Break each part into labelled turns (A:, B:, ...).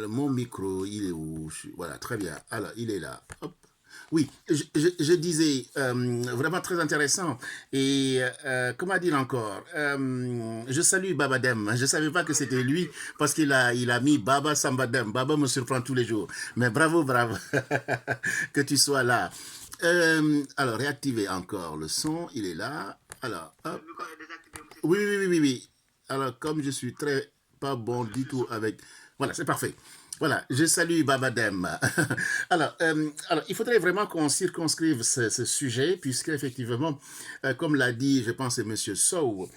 A: Mon micro, il est où? Voilà, très bien. Alors, il est là. Hop. Oui, je disais, vraiment très intéressant. Et comment dire encore, je salue Babadem. Je ne savais pas que c'était lui parce qu'il a mis Baba Sambadem. Baba me surprend tous les jours. Mais bravo, bravo que tu sois là. Alors, réactiver encore le son. Il est là. Alors, hop. Oui, oui, oui, oui, oui. Alors, comme je suis très pas bon du tout avec... Voilà, c'est parfait. Voilà, je salue Babadem. Alors, il faudrait vraiment qu'on circonscrive ce sujet, puisque effectivement, comme l'a dit, je pense, M. Sow,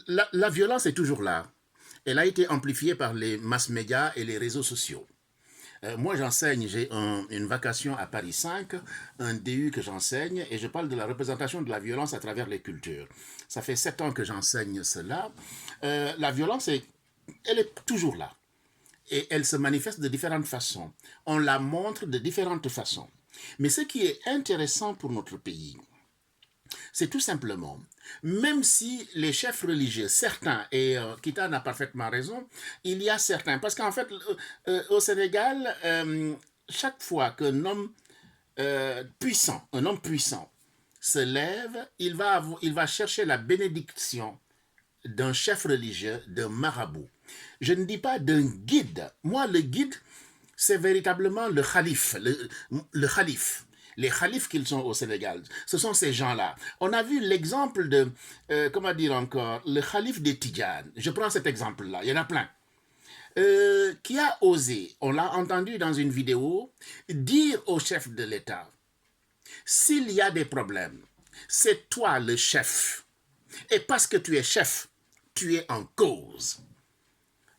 A: la violence est toujours là. Elle a été amplifiée par les mass médias et les réseaux sociaux. Moi, j'enseigne, j'ai une vacation à Paris 5, un DU que j'enseigne, et je parle de la représentation de la violence à travers les cultures. Ça fait 7 ans que j'enseigne cela. La violence, elle est toujours là. Et elle se manifeste de différentes façons. On la montre de différentes façons. Mais ce qui est intéressant pour notre pays, c'est tout simplement, même si les chefs religieux, certains, et Kitan a parfaitement raison, il y a certains, parce qu'en fait, au Sénégal, chaque fois qu'un homme puissant, se lève, il va chercher la bénédiction d'un chef religieux, d'un marabout. Je ne dis pas d'un guide. Moi, le guide, c'est véritablement le khalife. Le khalife. Les khalifes qu'ils sont au Sénégal, ce sont ces gens-là. On a vu l'exemple de, comment dire encore, le khalife des Tidjanes. Je prends cet exemple-là, il y en a plein. Qui a osé, on l'a entendu dans une vidéo, dire au chef de l'État, s'il y a des problèmes, c'est toi le chef. Et parce que tu es chef, tu es en cause.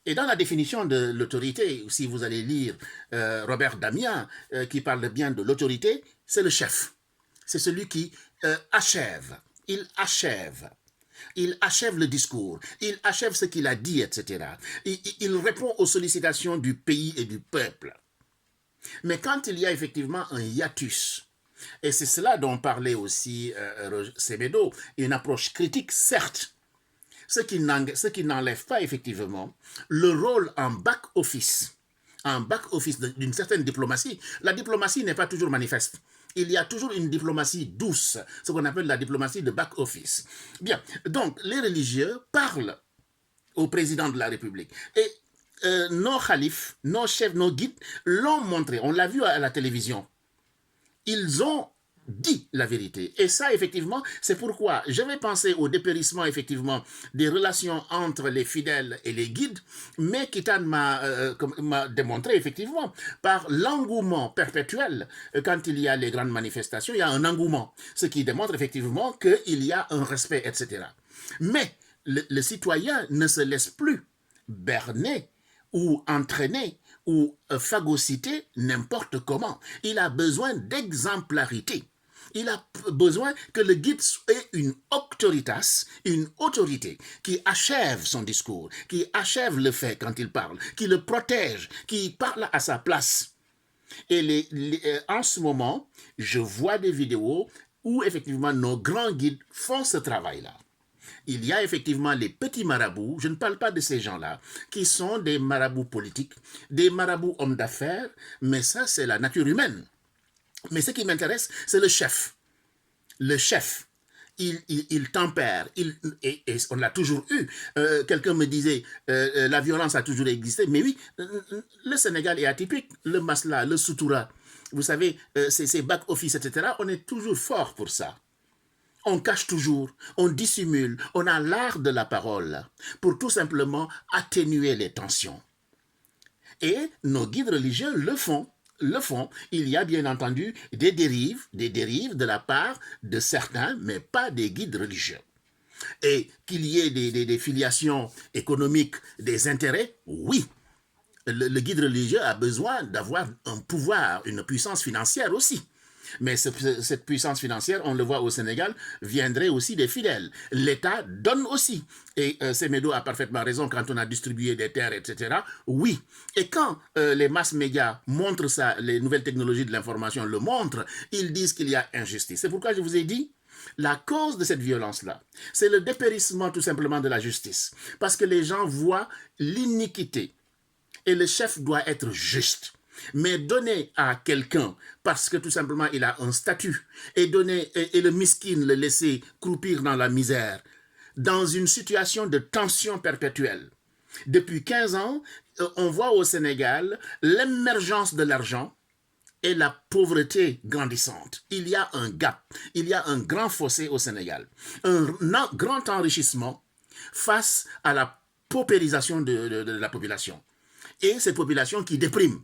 A: Et dans la définition de l'autorité, si vous allez lire Robert Damien, qui parle bien de l'autorité, c'est le chef. C'est celui qui achève. Il achève. Il achève le discours. Il achève ce qu'il a dit, etc. Il répond aux sollicitations du pays et du peuple. Mais quand il y a effectivement un hiatus, et c'est cela dont parlait aussi Semedo, une approche critique, certes, ce qui n'enlève pas effectivement le rôle en back-office d'une certaine diplomatie. La diplomatie n'est pas toujours manifeste. Il y a toujours une diplomatie douce, ce qu'on appelle la diplomatie de back-office. Bien, donc les religieux parlent au président de la République. Et nos khalifes, nos chefs, nos guides l'ont montré. On l'a vu à la télévision. Ils ont dit la vérité. Et ça, effectivement, c'est pourquoi je vais penser au dépérissement, effectivement, des relations entre les fidèles et les guides, mais Kitan m'a démontré, effectivement, par l'engouement perpétuel, quand il y a les grandes manifestations, il y a un engouement, ce qui démontre, effectivement, qu'il y a un respect, etc. Mais le citoyen ne se laisse plus berner ou entraîner ou phagocyter n'importe comment. Il a besoin d'exemplarité. Il a besoin que le guide ait une auctoritas, une autorité qui achève son discours, qui achève le fait quand il parle, qui le protège, qui parle à sa place. Et en ce moment, je vois des vidéos où effectivement nos grands guides font ce travail-là. Il y a effectivement les petits marabouts, je ne parle pas de ces gens-là, qui sont des marabouts politiques, des marabouts hommes d'affaires, mais ça c'est la nature humaine. Mais ce qui m'intéresse, c'est le chef. Le chef, il tempère, et on l'a toujours eu. Quelqu'un me disait, la violence a toujours existé, mais oui, le Sénégal est atypique, le masla, le soutoura, vous savez, ces back-office, etc., on est toujours fort pour ça. On cache toujours, on dissimule, on a l'art de la parole pour tout simplement atténuer les tensions. Et nos guides religieux le font. Il y a bien entendu des dérives de la part de certains, mais pas des guides religieux. Et qu'il y ait des filiations économiques, des intérêts, oui. Le guide religieux a besoin d'avoir un pouvoir, une puissance financière aussi. Mais cette puissance financière, on le voit au Sénégal, viendrait aussi des fidèles. L'État donne aussi. Et Semedo a parfaitement raison quand on a distribué des terres, etc. Oui. Et quand les masses médias montrent ça, les nouvelles technologies de l'information le montrent, ils disent qu'il y a injustice. C'est pourquoi je vous ai dit, La cause de cette violence-là, c'est le dépérissement tout simplement de la justice. Parce que les gens voient l'iniquité et le chef doit être juste. Mais donner à quelqu'un parce que tout simplement il a un statut et le miskin le laisser croupir dans la misère, dans une situation de tension perpétuelle. Depuis 15 ans, on voit au Sénégal l'émergence de l'argent et la pauvreté grandissante. Il y a un gap, il y a un grand fossé au Sénégal. Un grand enrichissement face à la paupérisation de la population. Et ces populations qui dépriment.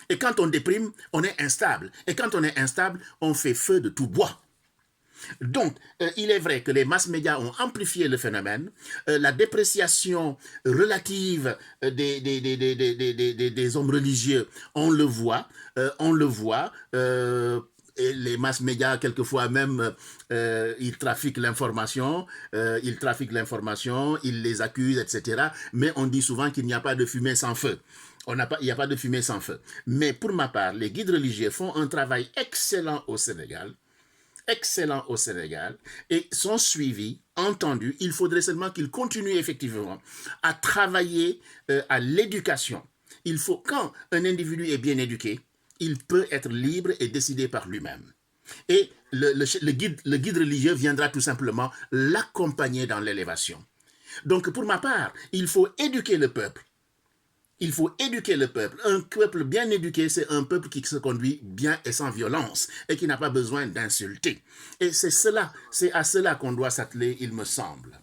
A: Et quand on déprime, on est instable. Et quand on est instable, on fait feu de tout bois. Donc, il est vrai que les masses médias ont amplifié le phénomène. La dépréciation relative des hommes religieux, on le voit. Et les masses médias, quelquefois même, ils trafiquent l'information, ils les accusent, etc. Mais on dit souvent qu'il n'y a pas de fumée sans feu. Il n'y a pas de fumée sans feu. Mais pour ma part, les guides religieux font un travail excellent au Sénégal et sont suivis, entendus. Il faudrait seulement qu'ils continuent effectivement à travailler à l'éducation. Il faut, quand un individu est bien éduqué, il peut être libre et décider par lui-même. Et le guide religieux viendra tout simplement l'accompagner dans l'élévation. Donc pour ma part, il faut éduquer le peuple. Il faut éduquer le peuple. Un peuple bien éduqué, c'est un peuple qui se conduit bien et sans violence et qui n'a pas besoin d'insulter. Et c'est à cela qu'on doit s'atteler, il me semble.